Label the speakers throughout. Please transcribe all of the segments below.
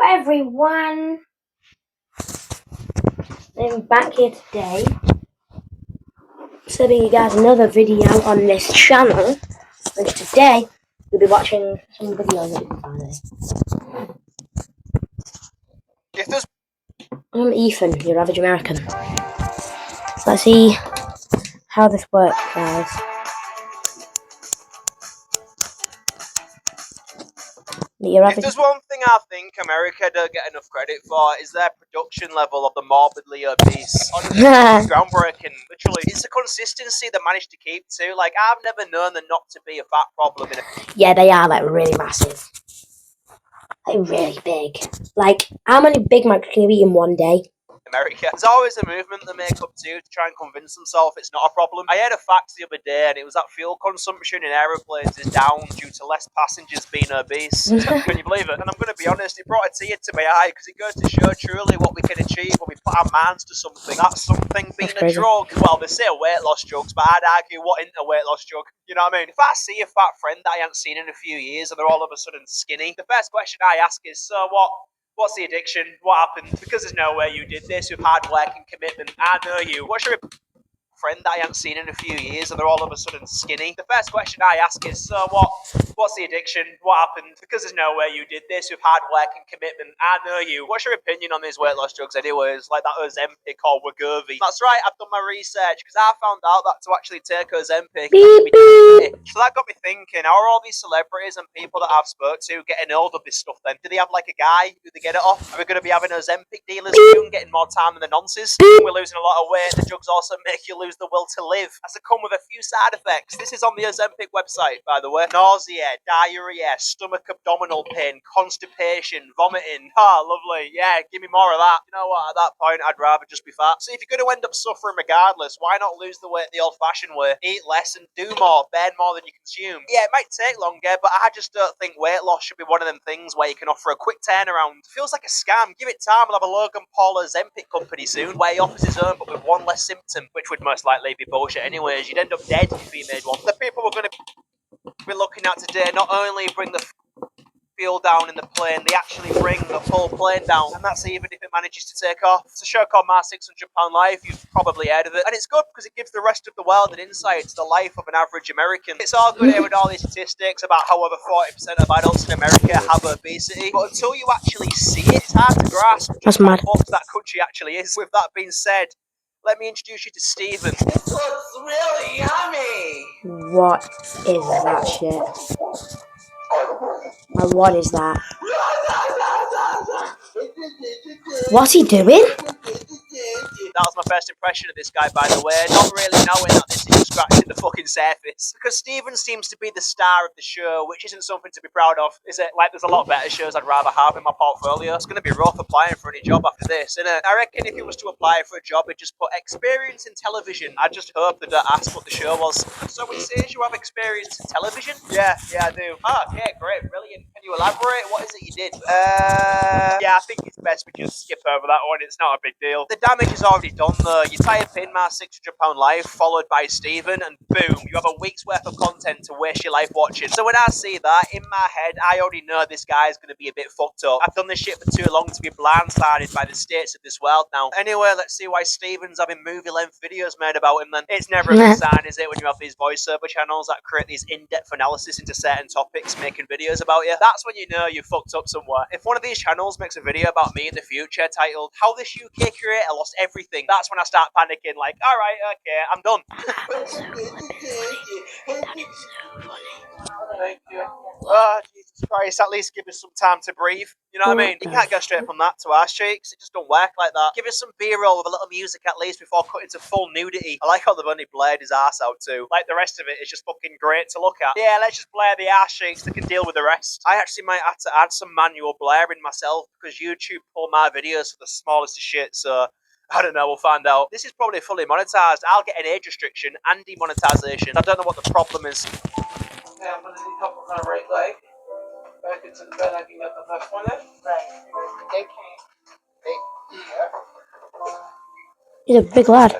Speaker 1: Everyone, I'm back here today, serving you guys another video on this channel. And today we'll be watching some videos that you can find there. I'm Ethan, your average American. Let's see how this works, guys.
Speaker 2: If there's one thing I think America don't get enough credit for, is their production level of the morbidly obese. Honestly, it's groundbreaking. Literally, it's the consistency they managed to keep too. Like, I've never known them not to be a fat problem.
Speaker 1: Yeah, they are like really massive, like really big. Like, how many Big Macs can you eat in one day?
Speaker 2: America. There's always a movement they make up to try and convince themselves it's not a problem. I heard a fact the other day, and it was that fuel consumption in aeroplanes is down due to less passengers being obese. Can you believe it? And I'm going to be honest, it brought a tear to my eye because it goes to show truly what we can achieve when we put our minds to something. That something being a drug. Well, they say weight loss drugs, but I'd argue what isn't a weight loss drug? You know what I mean? If I see a fat friend that I haven't seen in a few years and they're all of a sudden skinny, the first question I ask is, so what? What's the addiction? What happened? Because there's no way you did this with hard work and commitment. I know you. What's your friend that I haven't seen in a few years and they're all of a sudden skinny? The first question I ask is, so what? What's the addiction? What happened? Because there's no way you did this with hard work and commitment. I know you. What's your opinion on these weight loss drugs anyways? Like that Ozempic or Wegovy? That's right, I've done my research because I found out that to actually take Ozempic, so that got me thinking, how are all these celebrities and people that I've spoke to getting hold of this stuff then? Do they have like a guy who they get it off? Are we going to be having Ozempic dealers soon, getting more time than the nonces? We're losing a lot of weight. The drugs also make you lose the will to live, as they come with a few side effects. This is on the Ozempic website, by the way. Nausea, diarrhea, stomach abdominal pain, constipation, vomiting. Ah, lovely. Yeah, give me more of that. You know what, at that point, I'd rather just be fat. So if you're going to end up suffering regardless, why not lose the weight the old-fashioned way? Eat less and do more, burn more than you consume. Yeah, it might take longer, but I just don't think weight loss should be one of them things where you can offer a quick turnaround. It feels like a scam. Give it time, we'll have a Logan Paul Ozempic company soon, where he offers his own but with one less symptom, which would most likely be bullshit anyways. You'd end up dead if he made one. The people we're going to be looking at today not only bring the fuel down in the plane, they actually bring the full plane down, and that's even if it manages to take off. It's a show called My £600 Life. You've probably heard of it, and it's good because it gives the rest of the world an insight to the life of an average American. It's all good here with all these statistics about how over 40% of adults in America have obesity, but until you actually see it, it's hard to grasp just how fucked that country actually is. With that being said, let me introduce you to Stephen.
Speaker 3: This looks really yummy!
Speaker 1: What is that shit? What is that? What's he doing?
Speaker 2: That was my first impression of this guy, by the way, not really knowing that this is just scratching the fucking surface. Because Stephen seems to be the star of the show, which isn't something to be proud of, is it? Like, there's a lot better shows I'd rather have in my portfolio. It's going to be rough applying for any job after this, innit? I reckon if he was to apply for a job, he'd just put experience in television. I just hope they don't ask what the show was. So it says you have experience in television? Yeah, I do. Oh, okay, great, brilliant. Can you elaborate? What is it you did? Yeah, I think it's best we just skip over that one. It's not a big deal. The damage is already done though. You type in My £600 Life followed by Stephen and boom, you have a week's worth of content to waste your life watching. So when I see that, in my head, I already know this guy's going to be a bit fucked up. I've done this shit for too long to be blindsided by the states of this world now. Anyway, let's see why Stephen's having movie-length videos made about him then. It's never a good sign, is it, when you have these voiceover channels that create these in-depth analysis into certain topics making videos about you? That's when you know you fucked up somewhere. If one of these channels makes a video about me in the future titled How This UK Creator Lost Everything, that's when I start panicking, like, alright, okay, I'm done. Thank you. Oh, Jesus Christ, at least give us some time to breathe. You know what I mean? You can't go straight from that to arse cheeks. It just don't work like that. Give us some B-roll with a little music at least before cutting to full nudity. I like how they've only blurred his arse out too. Like, the rest of it is just fucking great to look at. Yeah, let's just blur the arse cheeks. They can deal with the rest. I actually might have to add some manual blaring myself because YouTube pull my videos for the smallest of shit, so I don't know, we'll find out. This is probably fully monetized. I'll get an age restriction and demonetization. I don't know what the problem is.
Speaker 3: Okay, I'm gonna need help with my right leg. Back into the bed, I can get the left one in. Right. Okay.
Speaker 1: He's a big lad.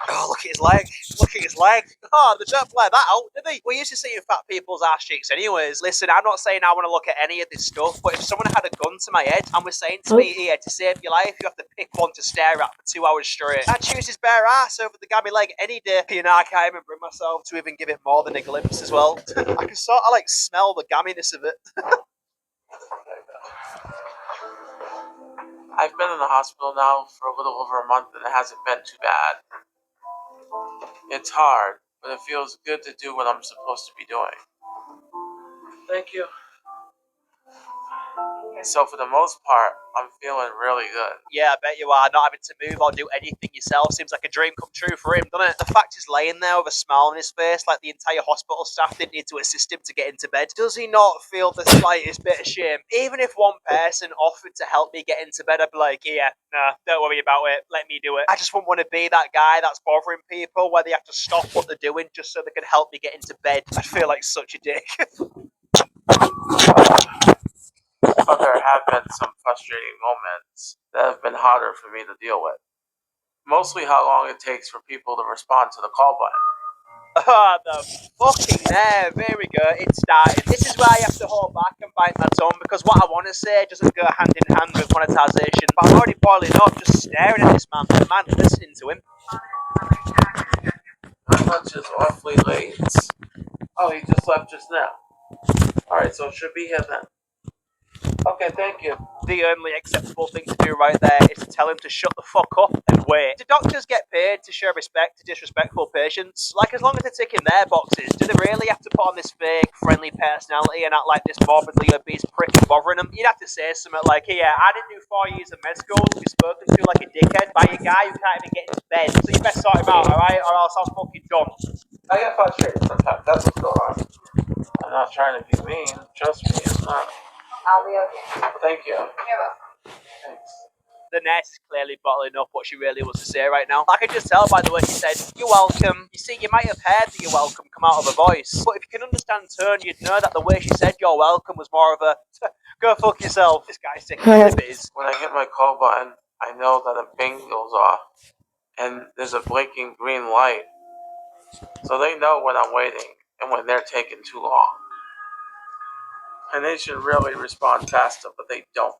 Speaker 2: Oh, look at his leg. Look at his leg. Oh, they don't play that out, do they? We're used to seeing fat people's ass cheeks anyways. Listen, I'm not saying I want to look at any of this stuff, but if someone had a gun to my head and was saying to me, here, to save your life, you have to pick one to stare at for 2 hours straight, I'd choose his bare ass over the gammy leg any day. You know, I can't even bring myself to even give it more than a glimpse as well. I can sort of like smell the gamminess of it.
Speaker 3: I've been in the hospital now for a little over a month and it hasn't been too bad. It's hard, but it feels good to do what I'm supposed to be doing. Thank you. So for the most part, I'm feeling really good.
Speaker 2: Yeah, I bet you are. Not having to move or do anything yourself seems like a dream come true for him, doesn't it? The fact he's laying there with a smile on his face like the entire hospital staff didn't need to assist him to get into bed. Does he not feel the slightest bit of shame? Even if one person offered to help me get into bed, I'd be like, yeah, nah, don't worry about it. Let me do it. I just wouldn't want to be that guy that's bothering people where they have to stop what they're doing just so they can help me get into bed. I feel like such a dick.
Speaker 3: But there have been some frustrating moments that have been harder for me to deal with. Mostly how long it takes for people to respond to the call button.
Speaker 2: Ah, the fucking nerve. Here we go. It started. This is where I have to hold back and bite my tongue because what I want to say doesn't go hand in hand with monetization. But I'm already boiling up just staring at this man. The man listening to him.
Speaker 3: My lunch is awfully late. Oh, he just left just now. Alright, so it should be here then. Okay, thank you.
Speaker 2: The only acceptable thing to do right there is to tell him to shut the fuck up and wait. Do doctors get paid to show respect to disrespectful patients? Like, as long as they're ticking their boxes, do they really have to put on this fake, friendly personality and act like this morbidly obese prick is bothering them? You'd have to say something like, yeah, I didn't do 4 years of med school to be spoken to like a dickhead by a guy who can't even get into bed. So you best sort him out, alright? Or else I'm fucking done.
Speaker 3: I get frustrated sometimes. That's what's going on. I'm not trying to be mean. Trust me, it's not.
Speaker 4: I'll be okay.
Speaker 3: Thank you.
Speaker 4: You're welcome.
Speaker 3: Thanks.
Speaker 2: The nurse is clearly bottling up what she really wants to say right now. I can just tell by the way she said, "You're welcome." You see, you might have heard the "you're welcome" come out of her voice, but if you can understand tone, you'd know that the way she said "you're welcome" was more of a "go fuck yourself." This guy's sick of biz.
Speaker 3: When I hit my call button, I know that a bing goes off, and there's a blinking green light. So they know when I'm waiting and when they're taking too long. And they should really respond faster, but they don't.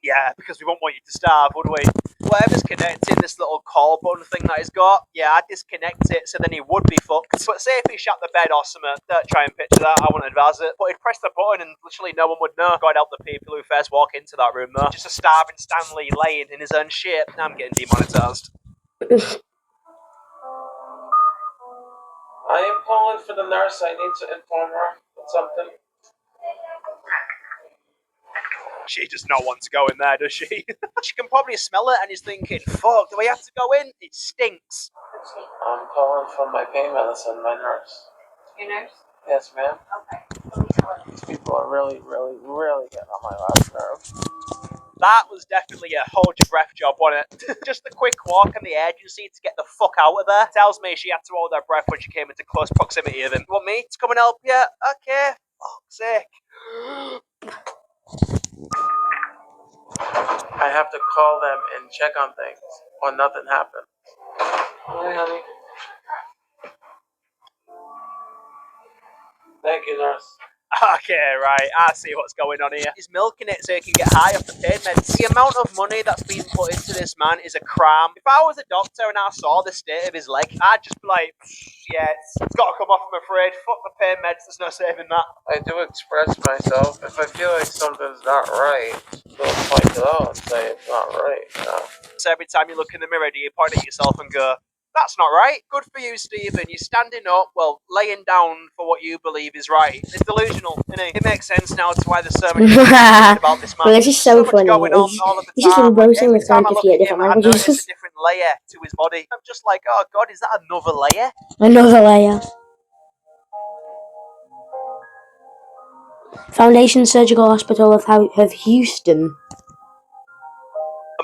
Speaker 2: Yeah, because we won't want you to starve, would we? Whatever's connecting this little call button thing that he's got, yeah, I'd disconnect it so then he would be fucked. But say if he shut the bed or something, don't try and picture that, I wouldn't advise it. But he'd press the button and literally no one would know. God help the people who first walk into that room though. Just a starving Stanley laying in his own shit. Now I'm getting demonetized.
Speaker 3: I am calling for the nurse. I need to inform her of something.
Speaker 2: She does not want to go in there, does she? She can probably smell it and is thinking, fuck, do we have to go in? It stinks.
Speaker 3: I'm calling for my pain medicine, my nurse.
Speaker 4: Your nurse?
Speaker 3: Yes, ma'am.
Speaker 4: Okay.
Speaker 3: These people are really, really, really getting on my last nerve.
Speaker 2: That was definitely a hold your breath job, wasn't it? Just the quick walk and the urgency to get the fuck out of there tells me she had to hold her breath when she came into close proximity of him. You want me to come and help you? Okay. Fuck's sake.
Speaker 3: I have to call them and check on things, or nothing happens. Hi, honey. Thank you, nurse.
Speaker 2: Okay, right, I see what's going on here. He's milking it so he can get high off the pain meds. The amount of money that's being put into this man is a crime. If I was a doctor and I saw the state of his leg, I'd just be like, yeah, it's got to come off, I'm afraid. Fuck the pain meds, there's no saving that.
Speaker 3: I do express myself. If I feel like something's not right, don't point it out and say it's not right.
Speaker 2: So every time you look in the mirror, do you point at yourself and go, that's not right. Good for you, Stephen. You're standing up, well, laying down for what you believe is right. It's delusional, isn't it? It makes sense now to why there's so much about this man.
Speaker 1: Well, this is so
Speaker 2: much
Speaker 1: funny.
Speaker 2: going on all of the
Speaker 1: He's just
Speaker 2: time.
Speaker 1: engrossing
Speaker 2: Every
Speaker 1: with
Speaker 2: time I look
Speaker 1: 98
Speaker 2: at him,
Speaker 1: different
Speaker 2: I notice a
Speaker 1: languages.
Speaker 2: different layer to his body. I'm just like, oh god, is that another layer?
Speaker 1: Another layer. Foundation Surgical Hospital of Houston.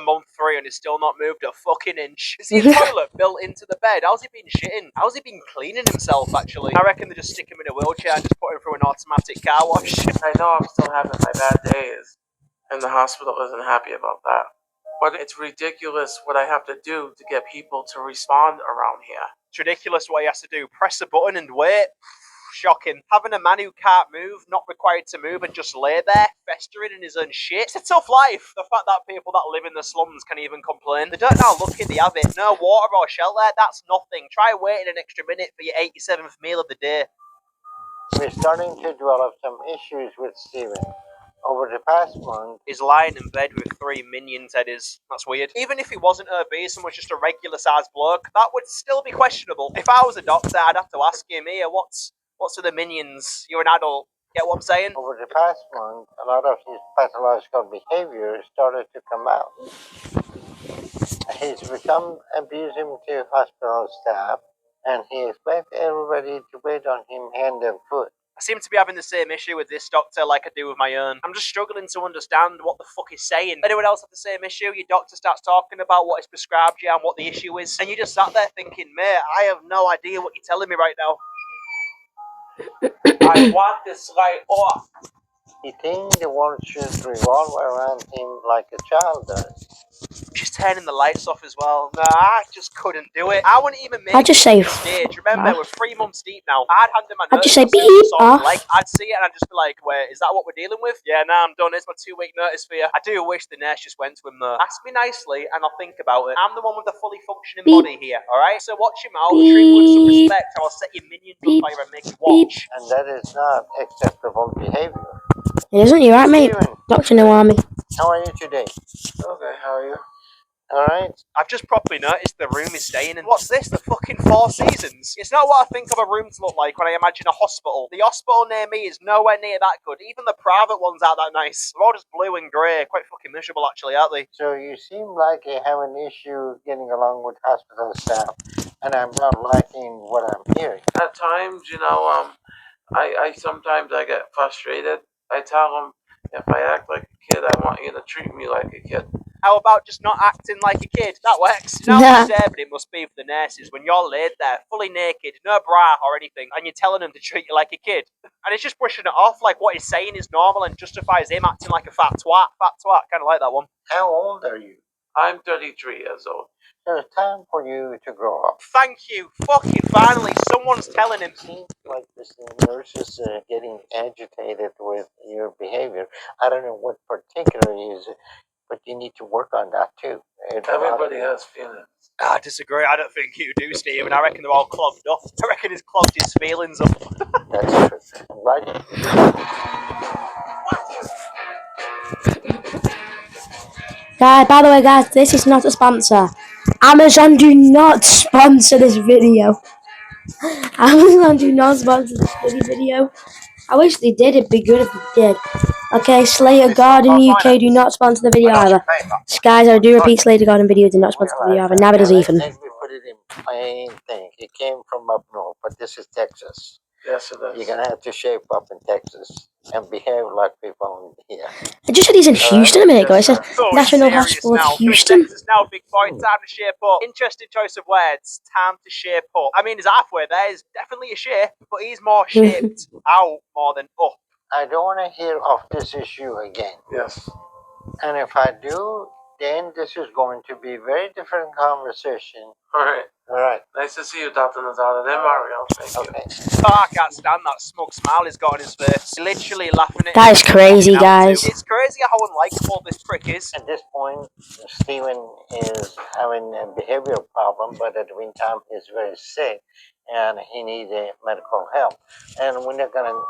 Speaker 2: Month 3 and he's still not moved a fucking inch. Is he a toilet built into the bed? How's he been shitting? How's he been cleaning himself, actually? I reckon they just stick him in a wheelchair and just put him through an automatic car wash.
Speaker 3: I know I'm still having my bad days, and the hospital isn't happy about that. But it's ridiculous what I have to do to get people to respond around here.
Speaker 2: It's ridiculous what he has to do. Press a button and wait. Shocking. Having a man who can't move, not required to move, and just lay there, festering in his own shit. It's a tough life. The fact that people that live in the slums can even complain. They don't know how lucky they have it. No water or shelter, that's nothing. Try waiting an extra minute for your 87th meal of the day.
Speaker 5: We're starting to develop some issues with Steven. Over the past month,
Speaker 2: He's lying in bed with 3 minions, Eddie's. That's weird. Even if he wasn't obese and was just a regular sized bloke, that would still be questionable. If I was a doctor, I'd have to ask him, here, what's with the minions? You're an adult. Get what I'm saying?
Speaker 5: over the past month, a lot of his pathological behavior started to come out. He's become abusive to hospital staff, and he expects everybody to wait on him hand and foot.
Speaker 2: I seem to be having the same issue with this doctor like I do with my own. I'm just struggling to understand what the fuck he's saying. Anyone else have the same issue? Your doctor starts talking about what he's prescribed you and what the issue is, and you just sat there thinking, mate, I have no idea what you're telling me right now.
Speaker 3: I want this light off.
Speaker 5: He thinks the world should revolve around him like a child does.
Speaker 2: She's turning the lights off as well. No, I just couldn't do it. I wouldn't even make
Speaker 1: I'd just
Speaker 2: it
Speaker 1: say
Speaker 2: to the stage. Remember, we're 3 months deep now. I'd hand him my
Speaker 1: I'd
Speaker 2: notice.
Speaker 1: just say
Speaker 2: I'd say
Speaker 1: beep
Speaker 2: it's on,
Speaker 1: off.
Speaker 2: like, I'd see it and I'd just be like, wait, is that what we're dealing with? Yeah, nah, I'm done. It's my 2-week notice for you. I do wish the nurse just went to him though. Ask me nicely and I'll think about it. I'm the one with the fully functioning
Speaker 1: Beep.
Speaker 2: body here, alright? So watch your mouth, treat me with some
Speaker 1: Beep.
Speaker 2: respect, or I'll set your minions on
Speaker 1: Beep.
Speaker 2: fire and make you watch.
Speaker 5: And that is not acceptable behavior.
Speaker 1: It isn't, you right, mate?
Speaker 5: Steven,
Speaker 1: Dr. Nawami.
Speaker 5: how are you today?
Speaker 3: Okay, how are you?
Speaker 5: Alright?
Speaker 2: I've just properly noticed the room is staying in. What's this? The fucking Four Seasons? It's not what I think of a room to look like when I imagine a hospital. The hospital near me is nowhere near that good. Even the private ones aren't that nice. They're all just blue and grey. Quite fucking miserable, actually, aren't they?
Speaker 5: So you seem like you have an issue getting along with hospital staff, and I'm not liking what I'm hearing.
Speaker 3: At times, I sometimes I get frustrated. I tell them, if I act like a kid, I want you to treat me like a kid.
Speaker 2: How about just not acting like a kid? That works. Now
Speaker 1: Yeah.
Speaker 2: disturbing it must be for the nurses when you're laid there, fully naked, no bra or anything, and you're telling them to treat you like a kid. And it's just brushing it off like what he's saying is normal and justifies him acting like a fat twat. Fat twat, kind of like that one.
Speaker 5: How old are you?
Speaker 3: I'm 33 years old.
Speaker 5: So it's time for you to grow up.
Speaker 2: Thank you. Fucking finally, someone's telling him.
Speaker 5: It seems like this nurse is getting agitated with your behavior. I don't know what particularly is, but you need to work on that too.
Speaker 3: Everybody has feelings.
Speaker 2: I disagree. I don't think you do, Stephen. I reckon they're all clogged up. I reckon he's clogged his feelings up.
Speaker 5: That's true. Right?
Speaker 1: By the way, guys, this is not a sponsor. Amazon do not sponsor this video. Amazon do not sponsor this bloody video. I wish they did. It'd be good if they did. Okay, Slayer Garden UK do not sponsor the video either. Guys, I do repeat, Slayer Garden video do not sponsor the video either. Never does Ethan.
Speaker 5: Let me put it in plain thing. It came from up north, but this is Texas.
Speaker 3: Yes, it is.
Speaker 5: You're gonna have to shape up in Texas and behave like people here.
Speaker 1: I just said he's in Houston a minute ago. I said
Speaker 2: Oh,
Speaker 1: National
Speaker 2: serious
Speaker 1: Hospital
Speaker 2: now.
Speaker 1: of Houston.
Speaker 2: Texas now, big boy. Time to shape up. Interesting choice of words. Time to shape up. I mean, he's halfway there. He's definitely a shape, but he's more shaped out more than up.
Speaker 5: I don't want to hear of this issue again.
Speaker 3: Yes.
Speaker 5: And if I do, then this is going to be a very different conversation.
Speaker 3: All right.
Speaker 5: All right.
Speaker 3: Nice to see you, Dr. Nazada. And Mario. Thank you.
Speaker 5: Okay.
Speaker 2: Oh, I can't stand that smug smile he's got on his face. He's literally laughing at
Speaker 1: That is crazy, guys.
Speaker 2: It's crazy how unlikable this prick is.
Speaker 5: At this point, Steven is having a behavioral problem, but at the meantime, he's very sick and he needs medical help. And we're not going to